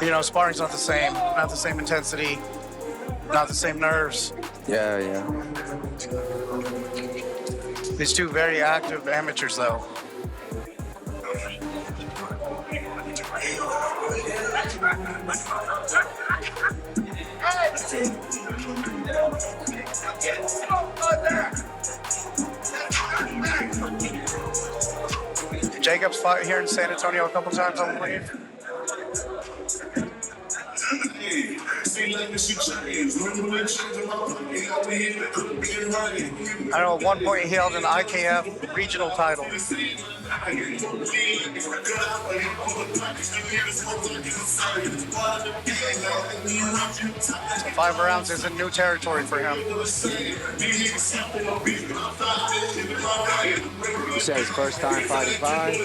You know, sparring's not the same intensity, not the same nerves. Yeah, yeah. These two very active amateurs, though. Jacobs fought here in San Antonio a couple times, I believe. I know at one point he held an IKF regional title. 5 rounds isn't new territory for him. You said his first time fighting 5?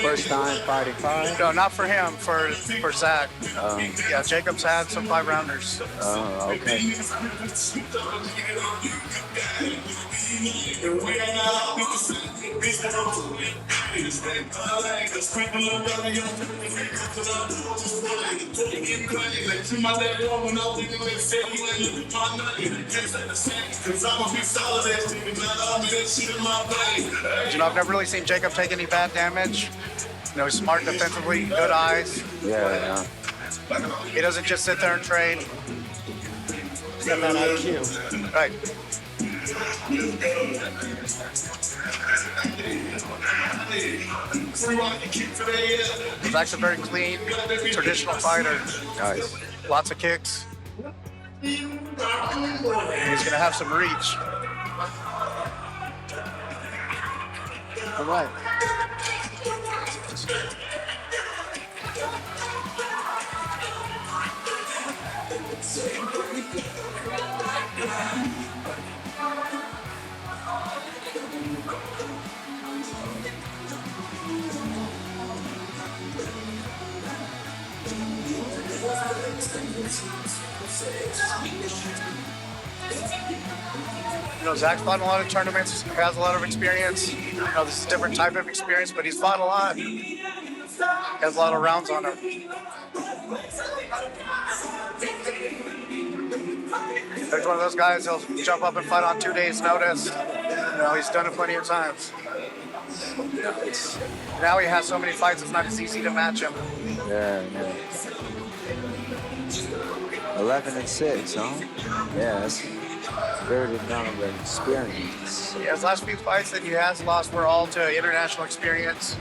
First time fighting 5? No, not for him, for Zach. Yeah, Jacobs had some 5-rounders. Oh, okay. You know, I've never really seen Jacob take any bad damage. You know, he's smart defensively, good eyes. Yeah. He doesn't just sit there and train. He's got that IQ. Right. Zach's a very clean, traditional fighter. Nice. Lots of kicks. He's gonna have some reach. All right. You know, Zach's fought in a lot of tournaments, has a lot of experience. You know, this is a different type of experience, but he's fought a lot. He has a lot of rounds on him. He's one of those guys, he'll jump up and fight on 2 days' notice. You know, he's done it plenty of times. Now he has so many fights, it's not as easy to match him. Yeah. 11-6, huh? Yeah, that's very amount of experience. Yeah, his last few fights that he has lost were all to international experience.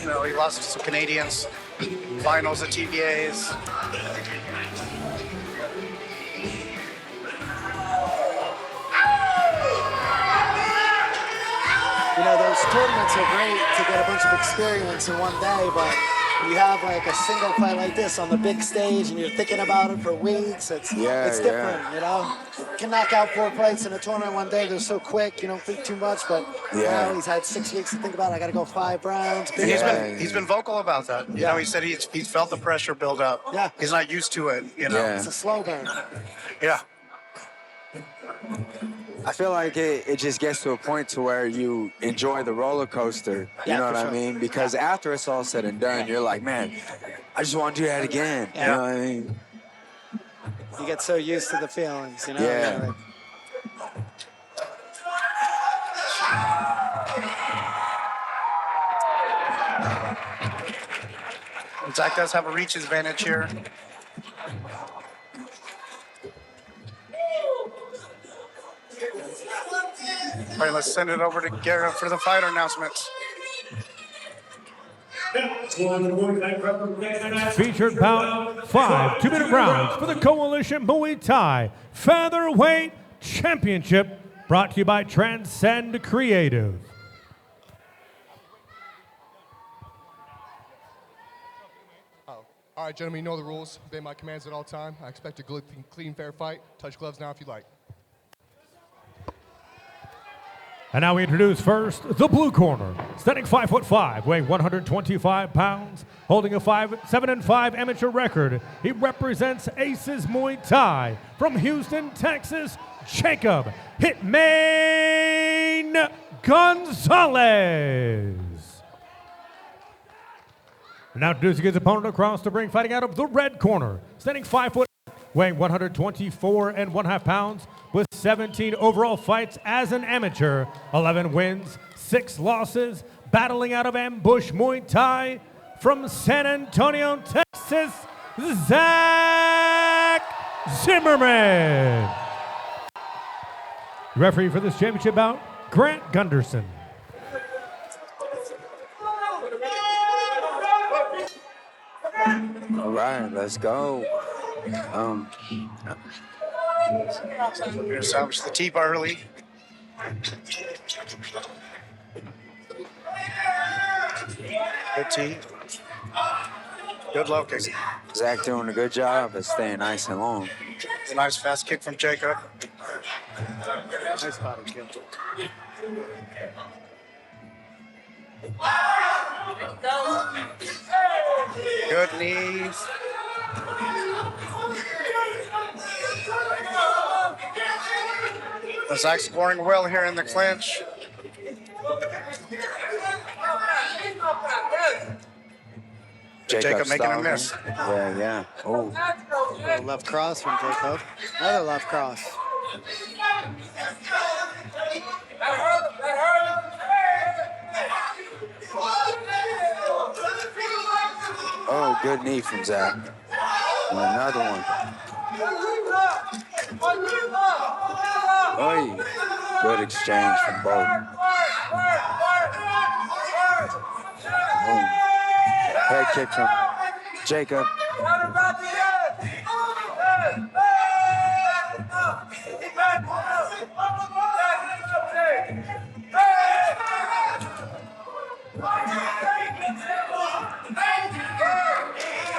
You know, he lost to some Canadians, finals at TBAs. You know, those tournaments are great to get a bunch of experience in one day, but you have like a single fight like this on the big stage and you're thinking about it for weeks. It's different, you know? You can knock out 4 fights in a tournament one day. They're so quick, you don't think too much, but you know, he's had 6 weeks to think about it. I got to go 5 rounds. He's been vocal about that. You know, he said he's felt the pressure build up. Yeah. He's not used to it, you know? It's a slow burn. Yeah. I feel like it just gets to a point to where you enjoy the roller coaster. You know what I mean? Because after it's all said and done, you're like, man, I just want to do that again. You know what I mean? You get so used to the feelings, you know? Yeah. Zach does have a reach advantage here. All right, let's send it over to Garrett for the fighter announcements. Featured bout 5 2-minute rounds for the Coalition Muay Thai Featherweight Championship, brought to you by Transcend Creative. All right, gentlemen, you know the rules. Obey my commands at all time. I expect a good, clean, fair fight. Touch gloves now if you'd like. And now we introduce first the blue corner, standing 5'5", weighing 125 pounds, holding a 7-5 amateur record. He represents Aces Muay Thai from Houston, Texas, Jacob Hitman Gonzalez. Now introducing his opponent across the ring, fighting out of the red corner, standing 5 foot, weighing 124.5 pounds, with 17 overall fights as an amateur, 11 wins, 6 losses, battling out of ambush Muay Thai from San Antonio, Texas, Zach Zimmerman. Referee for this championship bout, Grant Gunderson. All right, let's go. Establish the teep early. Good teep. Good low kick. Zach doing a good job of staying nice and long. A nice fast kick from Jacob. Nice body kick. Good knees. Zach scoring well here in the clinch. Jacob making a miss. Yeah. Oh. Left cross from Jacob. Another left cross. Oh, good knee from Zach. And another one. Oh, good exchange from both. Oh. Head kick from Jacob.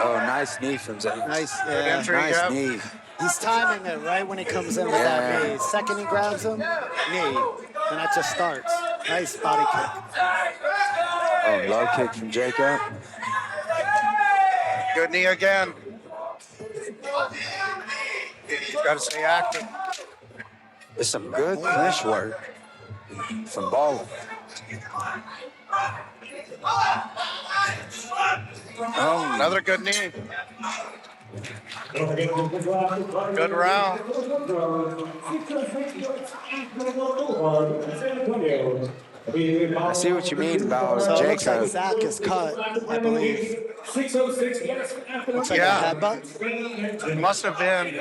Oh, nice knee from Zach. Nice, Nice knee. He's timing it right when he comes in with that knee. Second he grabs him, knee. And that just starts. Nice body kick. Oh, low kick from Jacob. Good knee again. Got to stay active. It's some good clinch work from both. Oh, another good knee. Good round. I see what you mean about So it looks like Jacob. Zach is cut, I believe. Looks like Yeah. a headbutt. It must have been.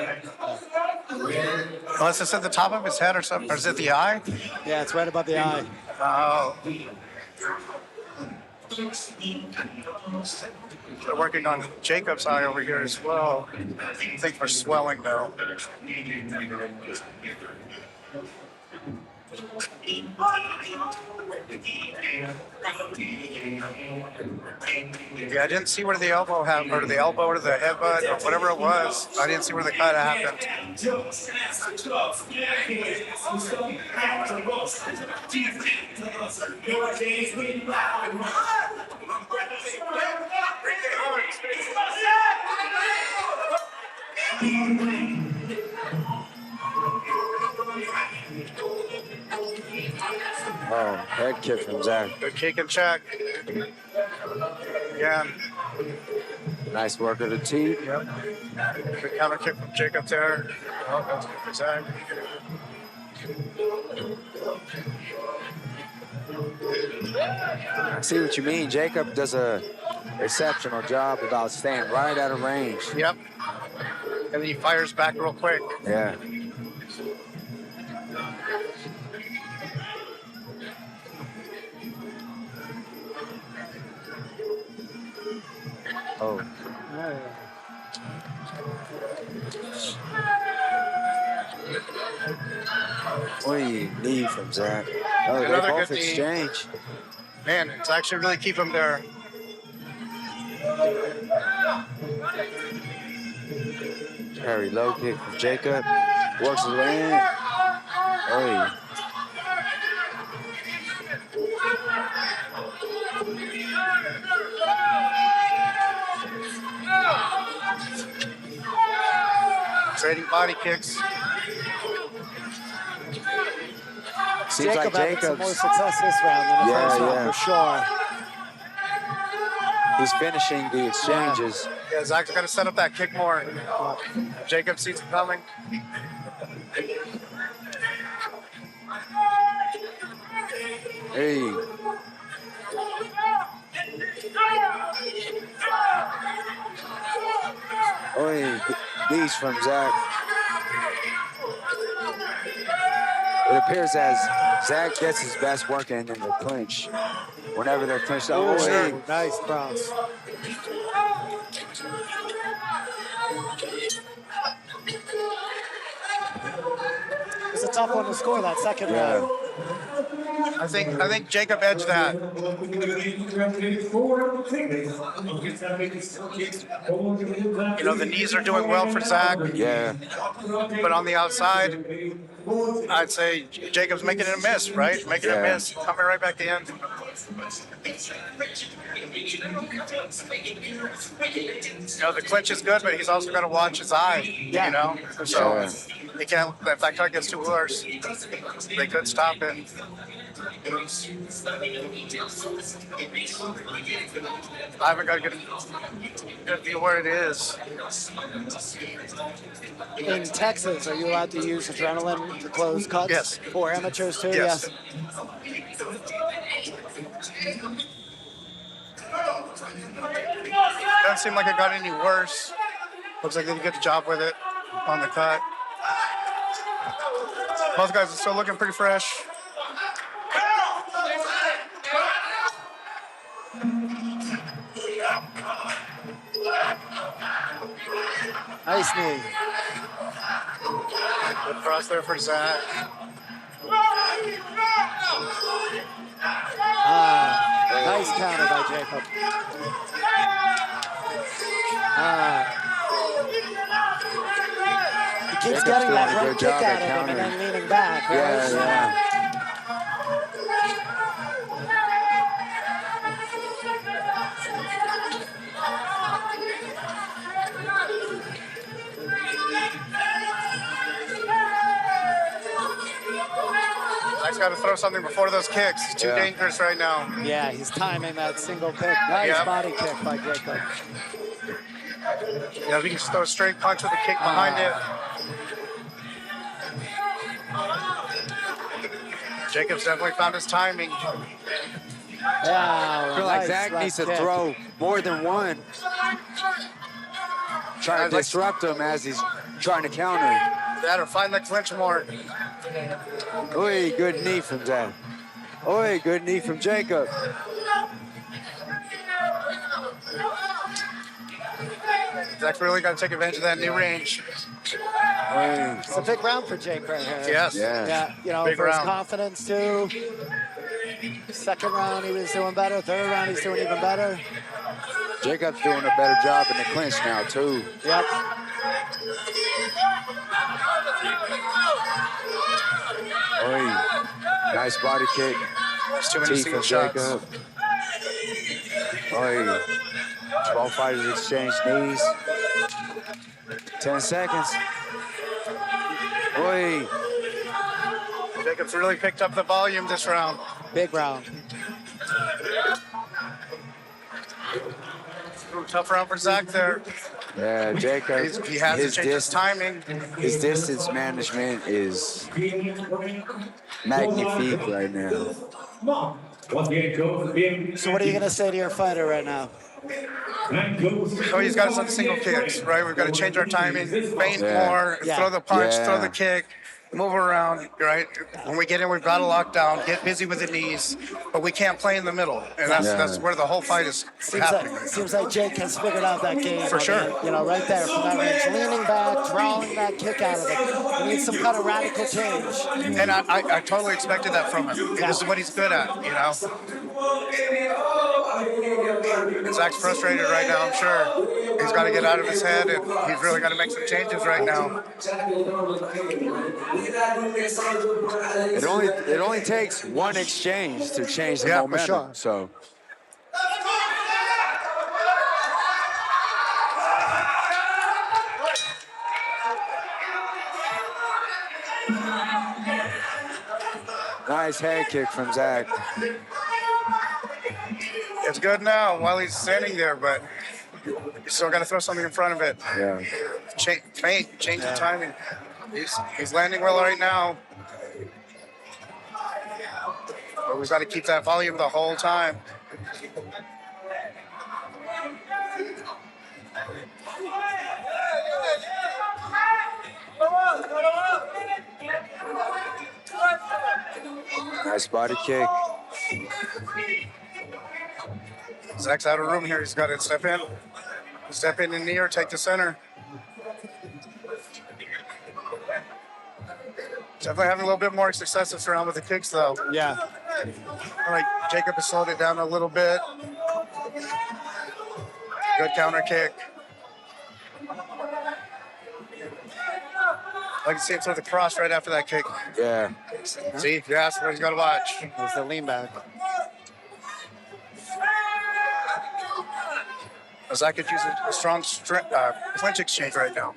Unless it's at the top of his head or something. Or is it the eye? Yeah, it's right above the eye. Oh. They're working on Jacob's eye over here as well. I think for swelling though. Yeah, I didn't see where the elbow happened, or the elbow, or the headbutt, or whatever it was. I didn't see where the cut happened. Oh, head kick from Zach. Good kick and check. Again. Nice work of the teeth. Yep. Good counter kick from Jacob there. Oh, that's good for Zach. I see what you mean. Jacob does a exceptional job about staying right out of range. Yep. And then he fires back real quick. Yeah. Oh. Oy, knee from Zach. Oh, they Another both good knee. exchange. Man, it's actually really keep him there. Harry low kick from Jacob. Works his way in. Oy. Trading body kicks. Seems Jacob like having some more Jacob's. success this round than the Yeah, first round yeah. for sure. He's finishing the exchanges. Yeah, Zach's got to set up that kick more. Jacob sees it coming. Hey. Oh, knees from Zach. It appears as Zach gets his best work in the clinch. Whenever they're clinched up. Oh, Hey. nice bounce. It's a tough one to score that second round. I think Jacob edged that. You know, the knees are doing well for Zach. Yeah. But on the outside, I'd say Jacob's making it a miss, right? Making it a miss, coming right back in. You know, the clinch is good, but he's also got to watch his eye, you know? So he can't, if that cut gets too close, they could stop it. I haven't got a good view where it is. In Texas, are you allowed to use adrenaline to close cuts? Yes. For amateurs too? Yes. Doesn't seem like it got any worse. Looks like they did a good job with it on the cut. Both guys are still looking pretty fresh. Nice knee. Good cross there for Zach. Nice counter by Jacob. He keeps getting that right kick out of him and then leaning back. Right? Yeah. Zach's got to throw something before those kicks. It's too dangerous right now. Yeah, he's timing that single kick. Nice body kick by Jacob. Yeah, if he can just throw a straight punch with a kick behind it. Jacob's definitely found his timing. Yeah, I feel like Zach needs to throw more than one. Trying to disrupt him as he's trying to counter. That or find the clinch more. Oi, good knee from Zach. Oi, good knee from Jacob. Zach's really got to take advantage of that new range. It's a big round for Jake right here. Yes. Yeah, you know, Big for his round. confidence too. Second round he was doing better. Third round he's doing even better. Jacob's doing a better job in the clinch now too. Yep. Oi, nice body kick. There's too many Teeth single from shots. Jacob. Oi, both fighters exchange knees. 10 seconds. Oi. Jacob's really picked up the volume this round. Big round. Ooh, tough round for Zach there. Yeah, Jacob. He has to change his timing. His distance management is magnifique right now. So what are you going to say to your fighter right now? So he's got us on single kicks, right? We've got to change our timing, feint more, throw the punch, throw the kick, move around, right? When we get in, we've got to lock down, get busy with the knees, but we can't play in the middle, and that's where the whole fight is happening. Seems like Jake has figured out that game. For sure. You know, right there from that range, leaning back, drawing that kick out of it. He needs some kind of radical change. And I totally expected that from him. This is what he's good at, you know? And Zach's frustrated right now, I'm sure. He's got to get out of his head, and he's really got to make some changes right now. It only takes one exchange to change the momentum. For sure. So. Nice head kick from Zach. It's good now while he's standing there, but you still got to throw something in front of it. Yeah. Change the timing. He's landing well right now. But we've got to keep that volume the whole time. Nice body kick. Zach's out of room here. He's got to step in. Step in the knee or take the center. Definitely having a little bit more success this round with the kicks, though. Yeah. Like Jacob has slowed it down a little bit. Good counter kick. I can see him throw the cross right after that kick. Yeah. See? Yeah, that's what he's got to watch. There's the lean back. Zach could use a strong clinch exchange right now.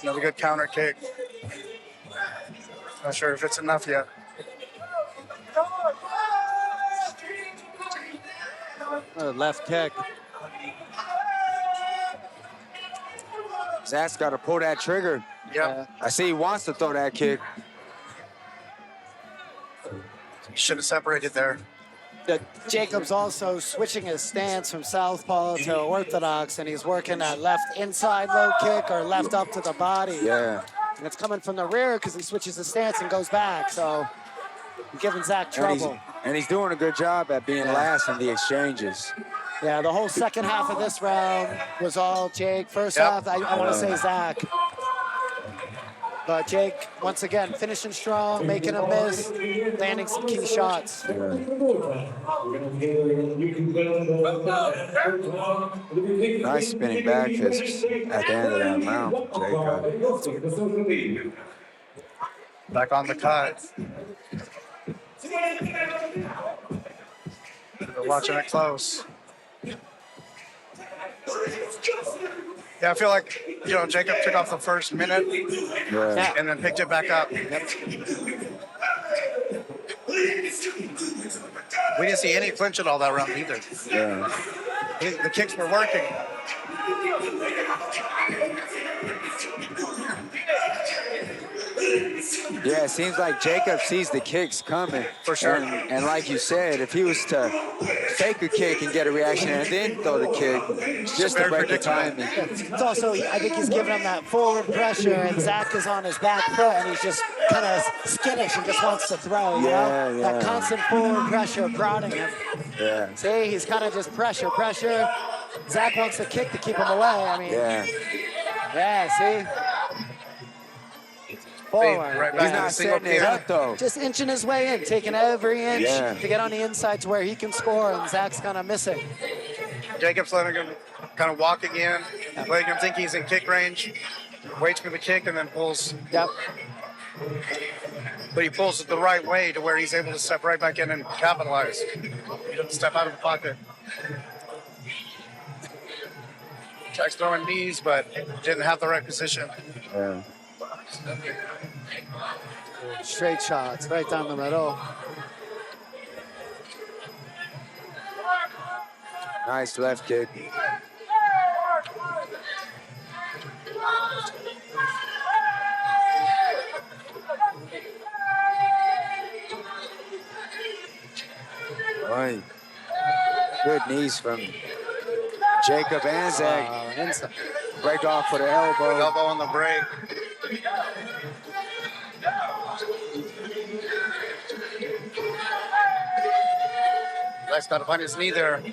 Another good counter kick. Not sure if it's enough yet. Left kick. Zach's got to pull that trigger. Yep. I see he wants to throw that kick. He should have separated there. Jacob's also switching his stance from southpaw to orthodox, and he's working that left inside low kick or left up to the body. Yeah. And it's coming from the rear because he switches his stance and goes back. So giving Zach trouble. And he's doing a good job at being last in the exchanges. Yeah, the whole second half of this round was all Jake. First half, I want to say Zach. But Jake, once again, finishing strong, making a miss, landing some key shots. Nice spinning back fists at the end of that round, Jake. Back on the cut. We're watching it close. Yeah, I feel like, Jacob took off the first minute and then picked it back up. Yep. We didn't see any clinch at all that round either. Yeah. The kicks were working. Yeah, it seems like Jacob sees the kicks coming. For sure. And like you said, if he was to fake a kick and get a reaction and then throw the kick, just to break the timing. It's also, I think he's giving him that forward pressure, and Zach is on his back foot, and he's just kind of skittish and just wants to throw, you know? Yeah. That constant forward pressure prodding him. Yeah. See, he's kind of just pressure. Zach wants the kick to keep him away. I mean, yeah, see? Forward. Right back He's not setting it up, though. Just inching his way in, taking every inch to get on the inside to where he can score, and Zach's kind of missing. Jacob's letting him kind of walking in, letting him think he's in kick range, waits for the kick, and then pulls. Yep. But he pulls it the right way to where he's able to step right back in and capitalize. He doesn't step out of the pocket. Tries throwing knees, but didn't have the right position. Yeah. Straight shots right down the middle. Nice left kick. Right. Good knees from Jacob and Zach. Break off with an elbow. Elbow on the break. Zach's got to find his knee there.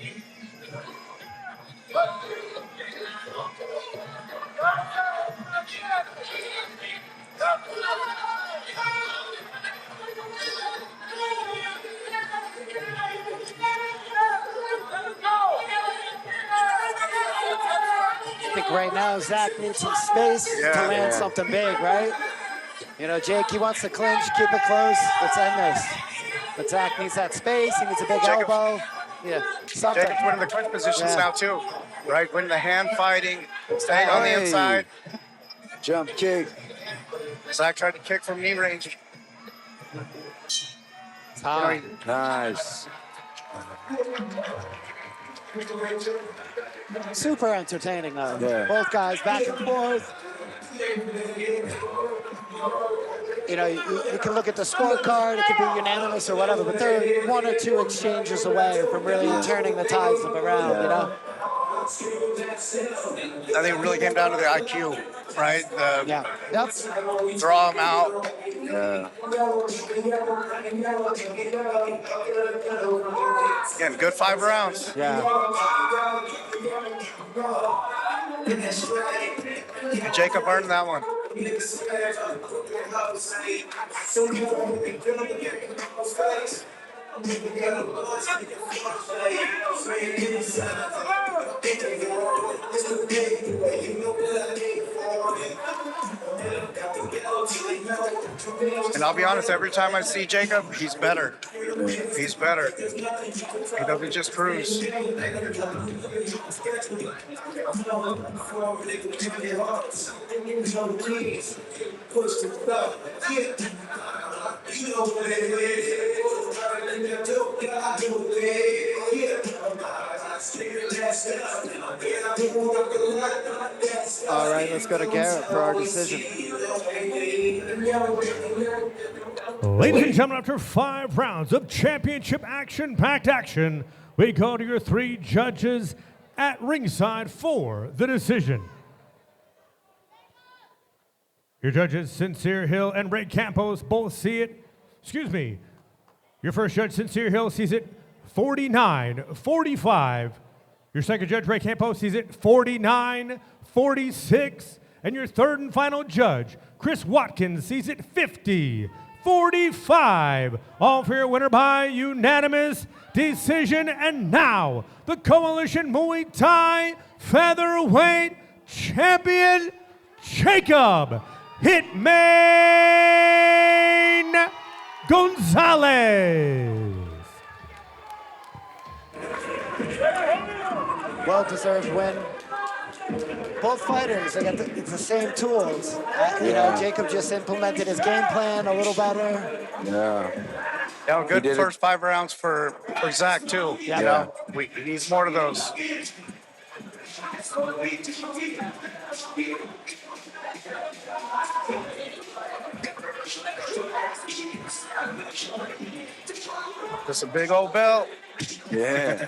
I think right now Zach needs some space to land something big, right? Jake, he wants to clinch, keep it close. Let's end this. But Zach needs that space. He needs a big elbow. Yeah, something. Jacob's winning the clinch positions now, too. Right? Winning the hand fighting, staying on the inside. Jump kick. Zach tried to kick from knee range. High. Nice. Super entertaining, though. Yeah. Both guys back and forth. You know, you can look at the scorecard, it could be unanimous or whatever, but they're 1 or 2 exchanges away from really turning the tides of a round, you know? I think it really came down to the IQ, right? Yeah. That's Draw them out. Yeah. Again, good 5 rounds. yeah. Jacob earned that one. And I'll be honest, every time I see Jacob, he's better. He's better. He doesn't just cruise. All right, let's go to Garrett for our decision. Ladies and gentlemen, after 5 rounds of championship action-packed action, we go to your 3 judges at ringside for the decision. Your judges, Sincere Hill and Ray Campos, both see it. Excuse me. Your first judge, Sincere Hill, sees it 49-45. Your second judge, Ray Campos, sees it 49-46. And your third and final judge, Chris Watkins, sees it 50-45. All for your winner by unanimous decision. And now, the Coalition Muay Thai Featherweight Champion, Jacob Hitman Gonzalez. Well-deserved win. Both fighters, it's the same tools. You know, Jacob just implemented his game plan a little better. Yeah. Yeah, good first 5 rounds for Zach, too. Yeah. You know, he needs more of those. Just a big old belt. Yeah.